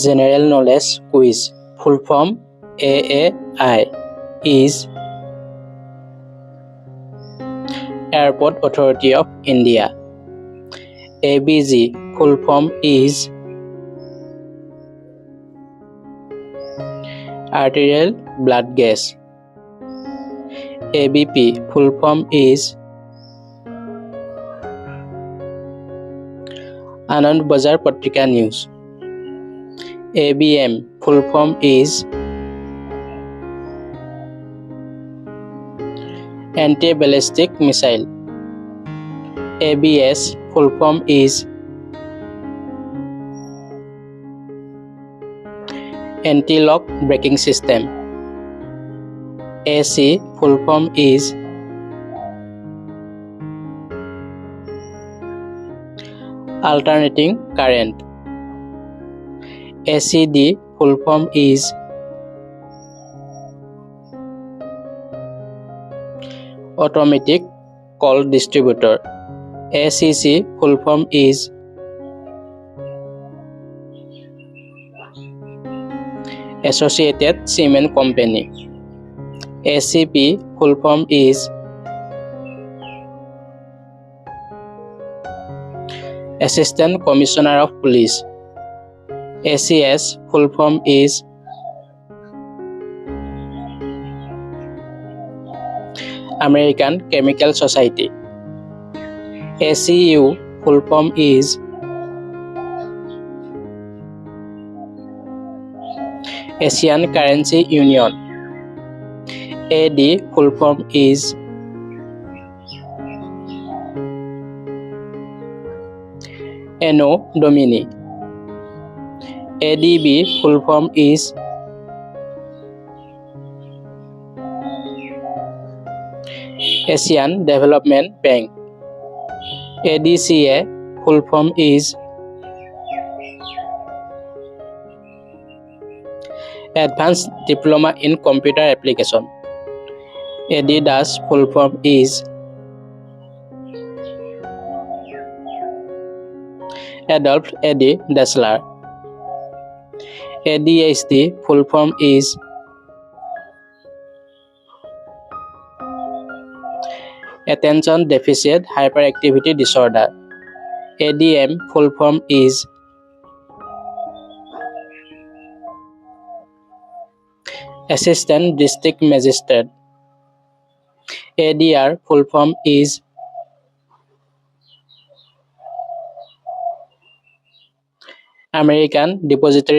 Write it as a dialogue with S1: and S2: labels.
S1: General Knowledge Quiz. Full form AAI is Airport Authority of India. ABG full form is Arterial Blood Gas. ABP full form is Anand Bazar Patrika News. ABM full form is Anti-Ballistic Missile. ABS full form is Anti-Lock Braking System. AC full form is Alternating Current. ACD full form is Automatic Call Distributor. ACC full form is Associated Cement Company. ACP full form is Assistant Commissioner of Police. ACS full form is American Chemical Society. ACU full form is Asian Currency Union. AD full form is Anno Domini. ADB full form is Asian Development Bank. ADCA full form is Advanced Diploma in Computer Application. ADDAS full form is Adolf Eddie Dassler. ADHD full form is Attention Deficit Hyperactivity Disorder. ADM full form is Assistant District Magistrate. ADR full form is American Depository